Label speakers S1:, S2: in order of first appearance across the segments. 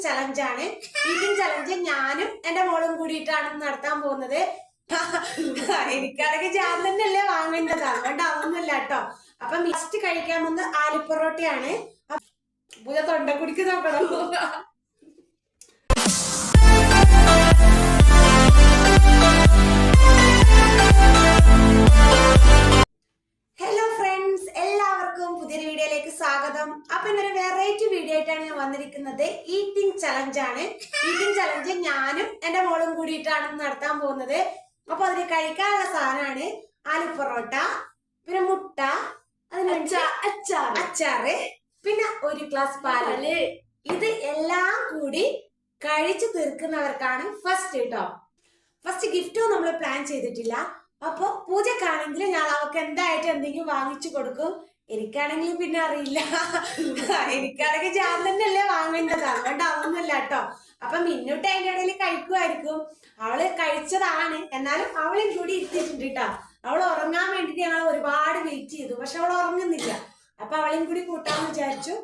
S1: ചലഞ്ചാണ്. Eating challenge ഞാനും എന്റെ മോളും കൂടിയിട്ടാണ് നടത്താൻ പോകുന്നത്. എനിക്കാണെങ്കിൽ ഞാൻ തന്നെയല്ലേ വാങ്ങേണ്ടത്, അതുകൊണ്ട് അതൊന്നുമില്ല കേട്ടോ. അപ്പൊ ഫസ്റ്റ് കഴിക്കാൻ പോകുന്നത് ആലുപൊറോട്ടയാണ്. തൊണ്ടക്കുടിക്ക് നോക്കണം. ഹലോ ഫ്രണ്ട്സ്, എല്ലാവർക്കും പുതിയൊരു വീഡിയോയിലേക്ക് സ്വാഗതം. അപ്പൊ ഇന്നൊരു വെറൈറ്റി വീഡിയോ ആയിട്ടാണ് ഞാൻ വന്നിരിക്കുന്നത്. ഈറ്റിംഗ് ചലഞ്ചാണ്. ഈറ്റിംഗ് ചലഞ്ച് ഞാനും എന്റെ മോളും കൂടിയിട്ടാണ് നടത്താൻ പോകുന്നത്. അപ്പൊ അതിന് കഴിക്കാനുള്ള സാധനമാണ് ആലു പൊറോട്ട, പിന്നെ മുട്ട, അച്ചാറ്, പിന്നെ ഒരു ഗ്ലാസ് പാല്. ഇത് എല്ലാം കൂടി കഴിച്ചു തീർക്കുന്നവർക്കാണ് ഫസ്റ്റ് കേട്ടോ. ഫസ്റ്റ് ഗിഫ്റ്റും നമ്മൾ പ്ലാൻ ചെയ്തിട്ടില്ല. അപ്പൊ പൂജക്കാണെങ്കിൽ ഞാൻ അവർക്ക് എന്തായിട്ട് എന്തെങ്കിലും വാങ്ങിച്ചു കൊടുക്കും. എനിക്കാണെങ്കിൽ പിന്നെ അറിയില്ല, എനിക്കാണെങ്കിൽ ഞാൻ തന്നെയല്ലേ വാങ്ങേണ്ടത്, അതുകൊണ്ട് അതൊന്നുമില്ല കേട്ടോ. അപ്പൊ മിന്നൂട്ട് അതിന്റെ ഇടയിൽ കഴിക്കുമായിരിക്കും. അവള് കഴിച്ചതാണ്, എന്നാലും അവളും കൂടി ഇരുത്തിയിട്ടുണ്ട് കേട്ടോ. അവൾ ഉറങ്ങാൻ വേണ്ടിട്ട് ഞങ്ങൾ ഒരുപാട് വെയിറ്റ് ചെയ്തു, പക്ഷെ അവൾ ഉറങ്ങുന്നില്ല. അപ്പൊ അവളെയും കൂടി കൂട്ടാന്ന് വിചാരിച്ചു.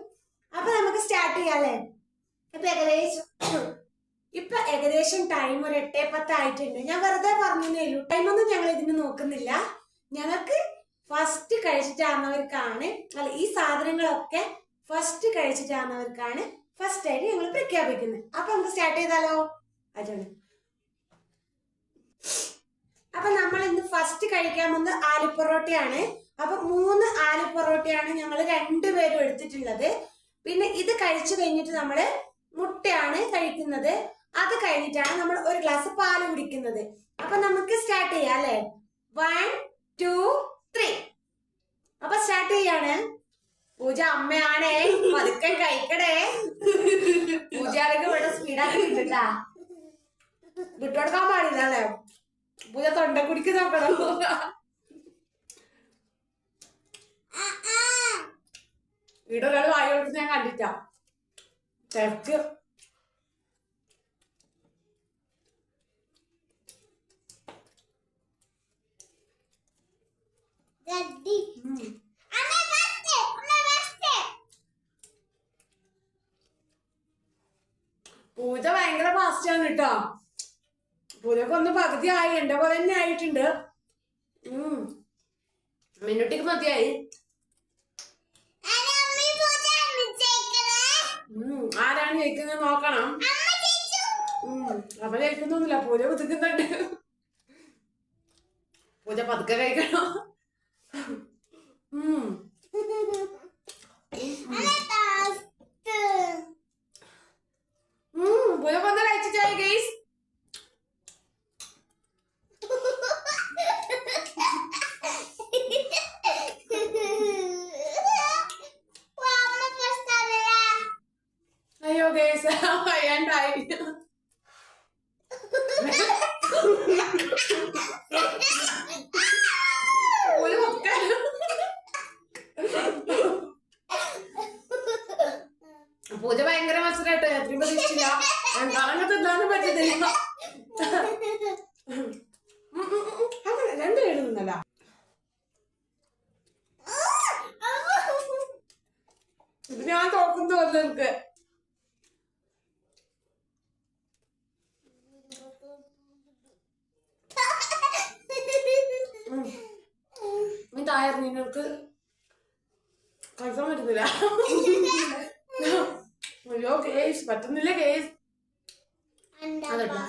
S1: അപ്പൊ നമുക്ക് സ്റ്റാർട്ട് ചെയ്യാല്ലേ. ഇപ്പൊ ഏകദേശം ടൈം ഒരു 8:10 ആയിട്ടുണ്ട്. ഞാൻ വെറുതെ പറഞ്ഞേ ഉള്ളൂ, ടൈമൊന്നും ഞങ്ങൾ ഇതിന് നോക്കുന്നില്ല. ഞങ്ങൾക്ക് ഫസ്റ്റ് കഴിച്ചിട്ടാകുന്നവർക്കാണ്, അല്ല ഈ സാധനങ്ങളൊക്കെ ഫസ്റ്റ് കഴിച്ചിട്ടാകുന്നവർക്കാണ് ഫസ്റ്റ് ആയിട്ട് ഞങ്ങൾ പ്രഖ്യാപിക്കുന്നത്. അപ്പൊ നമുക്ക് സ്റ്റാർട്ട് ചെയ്താലോ? അതാണ്. അപ്പൊ നമ്മൾ ഇന്ന് ഫസ്റ്റ് കഴിക്കാൻ പോകുന്നത് ആലു പൊറോട്ടയാണ്. അപ്പൊ 3 ആലു പൊറോട്ടയാണ് ഞങ്ങൾ രണ്ടുപേരും എടുത്തിട്ടുള്ളത്. പിന്നെ ഇത് കഴിച്ചു കഴിഞ്ഞിട്ട് നമ്മള് മുട്ടയാണ് കഴിക്കുന്നത്. അത് കഴിഞ്ഞിട്ടാണ് നമ്മൾ ഒരു ഗ്ലാസ് പാല് കുടിക്കുന്നത്. അപ്പൊ നമുക്ക് സ്റ്റാർട്ട് ചെയ്യാം അല്ലെ? 1 2 3. അപ്പൊ സ്റ്റാർട്ട് ചെയ്യാണ്. പൂജ അമ്മയാണേ, പതുക്കെ കഴിക്കണേ. പൂജാരൊക്കെ ഇവിടെ സ്പീഡാക്കിട്ടാ, വിട്ടുകൊടുക്കാൻ പാടില്ല അല്ലെ. പൂജ തൊണ്ടക്കുടിക്ക് നോക്കണം. ഇവിടെ ഒരാൾ വായ കൊടുത്ത് ഞാൻ കണ്ടിട്ടാ. തിരക്ക്. പൂജ ഭയങ്കര ഫാസ്റ്റ് ആണ് കേട്ടോ. പൂജക്ക് ഒന്ന് പകുതി ആയി, എന്റെ പോലെ തന്നെ ആയിട്ടുണ്ട്. മിനിറ്റിക്ക് മതിയായി. ആരാണ് ജയിക്കുന്നത് നോക്കണം. അപ്പൊ ജയിക്കുന്നൊന്നുമില്ല, പൂജ പുതുക്കുന്നുണ്ട്. പൂജ പതുക്കെ കഴിക്കണം. പൂജ വന്ന് കഴിച്ചിട്ടായി ഗൈസ്. അയ്യോ ഗൈസ്, കഴിയാണ്ടായി. പൂജ ഭയങ്കര മത്സരമായിട്ട് എത്രയും പ്രതീക്ഷിച്ചില്ല. അങ്ങനെ തിന്നാനും പറ്റുന്നില്ല. രണ്ടുപേരും തിന്നല്ല. ഇത് ഞാൻ തോക്കുന്നു തോന്നുന്നു എനിക്ക്. ഇതായിരുന്നു നിങ്ങൾക്ക് കഴിക്കാൻ പറ്റുന്നില്ല. അയ്യോ കേസ് പറ്റുന്നില്ല കേസ്. അതല്ല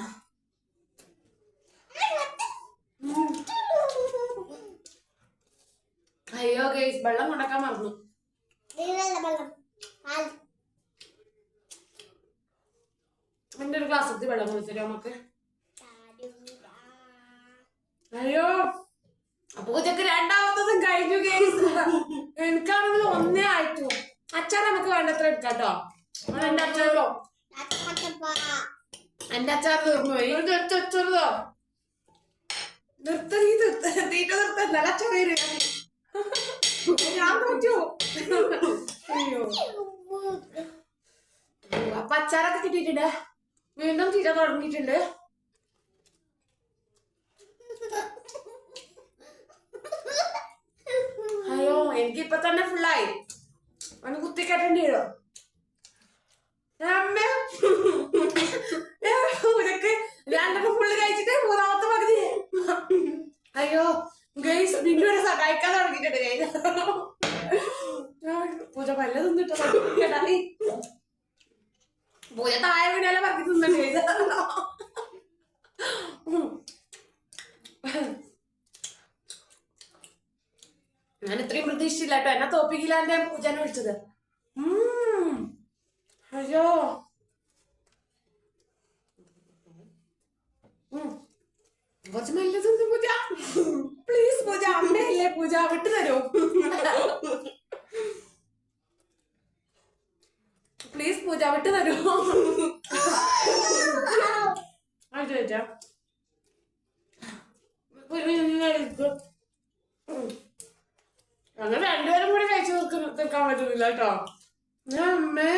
S1: അയ്യോ കേസ്, വെള്ളം കൊണ്ടാക്കാൻ മറന്നു. എന്റെ ഒരു ഗ്ലാസ് എടുത്ത് വെള്ളം കൊടുത്തരോ നമുക്ക്. അയ്യോ പൂജക്ക് രണ്ടാമത്തതും കഴിഞ്ഞു കേസ്. എനിക്കാണെങ്കിൽ ഒന്നേ ആയിട്ടു. അച്ചാർ നമുക്ക് വേണ്ടത്ര എടുക്കാട്ടോ. എന്റെ അച്ചാറോ, എന്റെ അച്ചാർ തീർന്നു പോയി. ചെറുതോ തീറ്റ നിർത്തല്ല, അച്ചാർ ഞാൻ തോറ്റു. അയ്യോ അപ്പൊ അച്ചാറൊക്കെ കിട്ടിയിട്ടുണ്ട്. വീണ്ടും തീറ്റ തുടങ്ങിയിട്ടുണ്ട്. അയ്യോ എനിക്കിപ്പൊ തന്നെ ഫുള്ളായി. അവന് കുത്തിക്കെട്ടേണ്ടി വരും. പൂജ താഴെ വീണാലും പറക്കി തിന്നണ്ടേ. ഞാൻ ഇത്രയും പ്രതീക്ഷിച്ചില്ല കേട്ടോ. എന്നെ തോപ്പിക്കില്ലാണ്ട് ഞാൻ പൂജനെ വിളിച്ചത്. അയ്യോ കുറച്ച് മെല്ലെ തിന്നു പൂജ. പ്ലീസ് പൂജ, അമ്മയല്ലേ പൂജ, വിട്ടു തരൂ പ്ലീസ് പൂജ, വിട്ടു തരൂ. അങ്ങനെ രണ്ടുപേരും കൂടി കഴിച്ചു തീർക്കാൻ പറ്റുന്നില്ല കേട്ടോ. അമ്മേ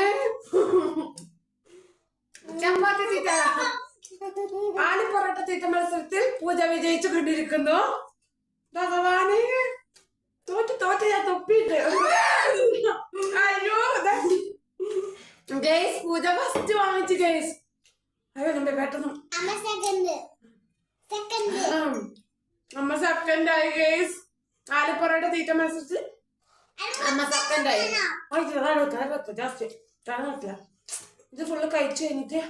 S1: ചമ്പാത്തി തീറ്റ, ആലു പൊറോട്ട തീറ്റ മത്സരത്തിൽ പൂജ വിജയിച്ചു കൊണ്ടിരിക്കുന്നു. ഭഗവാനെ, തോറ്റ് ഞാൻ തൊപ്പിട്ട്. അയ്യോ ഗൈസ്, പൂജ ഫസ്റ്റ് വാങ്ങിച്ചു ഗൈസ്. അയ്യോ നമ്മുടെ പെട്ടെന്ന് അമ്മ സെക്കൻഡ് ആയി ഗൈസ്. ആലു പൊറോട്ട തീറ്റ മത്സരത്തിൽ അമ്മ സെക്കൻഡ് ആയി. ജാസ്റ്റ് ഇത് ഫുള്ള് കഴിച്ചു കഴിഞ്ഞിട്ട്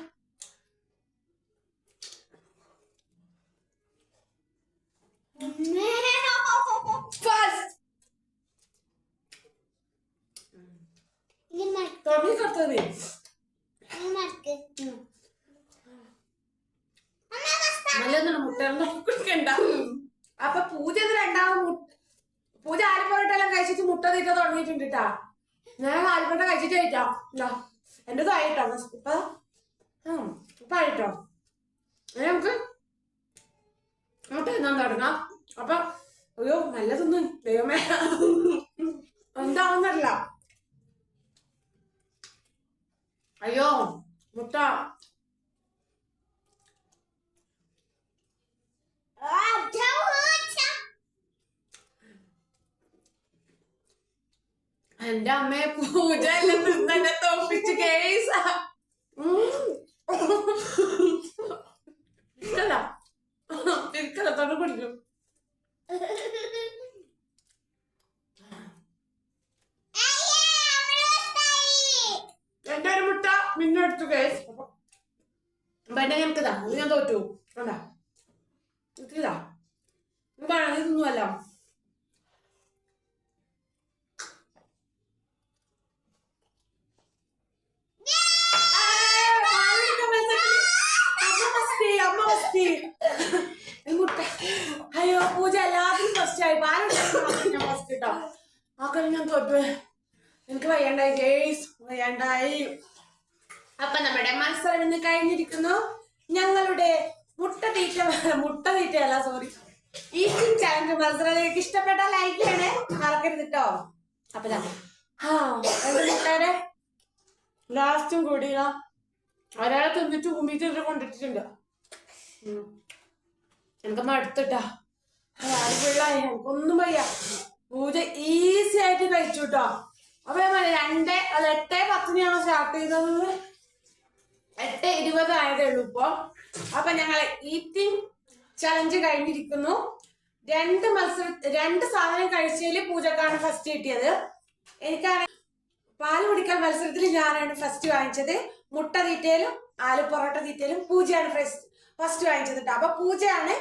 S1: മുട്ട. അപ്പൊ പൂജ ഇത് രണ്ടാമത് പൂജ ആലുപൊറോട്ട എല്ലാം കഴിച്ചിട്ട് മുട്ട തീറ്റ തുടങ്ങിയിട്ടുണ്ട് കേട്ടാ. ഞാൻ ആലുപൊറോട്ട കഴിച്ചിട്ട് കഴിക്കാം. എന്റെ ആയിട്ടോ ഇപ്പൊ ആയിട്ടോ. നമുക്ക് മുട്ട തിന്നാൻ തുടങ്ങാം. അപ്പൊ അയ്യോ നല്ലതൊന്നും ദൈവമേ എന്താവുന്നല്ല. അയ്യോ മുട്ട എന്റെ അമ്മയെ പൂജ എല്ലാം തിന്നെ തോപ്പിച്ച് കേസ്. തിരിക്കലത്തോടെ കുടിക്കും. എന്റെ ഒരു മുട്ട മിന്നെടുത്തു കേസ്. അപ്പൊ എന്നെ ഞങ്ങൾക്കിതാ, അത് ഞാൻ തോറ്റു. കണ്ടാ ഇതാ എന്താണ് ഇതൊന്നുമല്ല. അയ്യോ പൂജ എല്ലാത്തിനും ഫസ്റ്റ് ആയി. ഞാൻ ഫസ്റ്റ് ഇട്ടോ. ആക്കളി ഞാൻ തോറ്റു. എനിക്ക് വയ്യണ്ടായി ജെയ്സ്, വയ്യണ്ടായി. അപ്പൊ നമ്മുടെ മത്സരം ഇന്ന് കഴിഞ്ഞിരിക്കുന്നു. ഞങ്ങളുടെ മുട്ട തീറ്റയല്ല സോറി, ഈറ്റിംഗ് ചാലഞ്ച് മത്സരം നിങ്ങൾക്ക് ഇഷ്ടപ്പെട്ടാൽ ലൈക്ക് ചെയ്യണേ മറക്കരുത് കേട്ടോ. അപ്പൊ മുട്ടേരെ ലാസ്റ്റും കൂടി ഒരാളെ തിന്നിട്ട് ഉമ്മിട്ട് കൊണ്ടിട്ടുണ്ട്. എനിക്ക് മടുത്തിട്ടാ. പിള്ളായി എനിക്കൊന്നും വയ്യ. പൂജ ഈസി ആയിട്ട് കഴിച്ചു കേട്ടോ. അപ്പൊ ഞാൻ 8:10 സ്റ്റാർട്ട് ചെയ്തത്. 8:20 ആയതേ ഉള്ളൂ ഇപ്പൊ. അപ്പൊ ഞങ്ങൾ ഈറ്റിംഗ് ചലഞ്ച് കഴിഞ്ഞിരിക്കുന്നു. 2 സാധനം കഴിച്ചതിൽ പൂജക്കാണ് ഫസ്റ്റ് കിട്ടിയത്. എനിക്കാണ് പാല് കുടിക്കൽ മത്സരത്തിൽ ഞാനാണ് ഫസ്റ്റ് വാങ്ങിച്ചത്. മുട്ട തീറ്റയിലും ആലു പൊറോട്ട തീറ്റയിലും പൂജയാണ് ഫസ്റ്റ് വാങ്ങിച്ചത് കേട്ടോ. അപ്പൊ പൂജയാണ്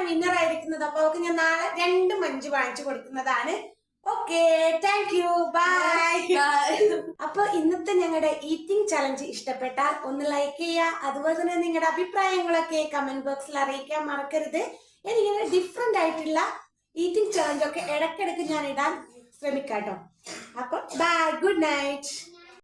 S1: വിന്നർ ആയിരിക്കുന്നത്. അപ്പൊ അവർക്ക് ഞാൻ നാളെ 2 മഞ്ച് വാങ്ങിച്ചു കൊടുക്കുന്നതാണ്. Okay, thank you, bye. അപ്പൊ ഇന്നത്തെ ഞങ്ങളുടെ ഈറ്റിംഗ് ചലഞ്ച് ഇഷ്ടപ്പെട്ടാൽ ഒന്ന് ലൈക്ക് ചെയ്യുക. അതുപോലെ തന്നെ നിങ്ങളുടെ അഭിപ്രായങ്ങളൊക്കെ കമന്റ് ബോക്സിൽ അറിയിക്കാൻ മറക്കരുത്. എനിക്കിങ്ങനെ ഡിഫറെന്റ് ആയിട്ടുള്ള ഈറ്റിംഗ് ചലഞ്ച് ഒക്കെ ഇടയ്ക്കിടയ്ക്ക് ഞാൻ ഇടാൻ ശ്രമിക്കാം കേട്ടോ. അപ്പൊ ബൈ, ഗുഡ് നൈറ്റ്.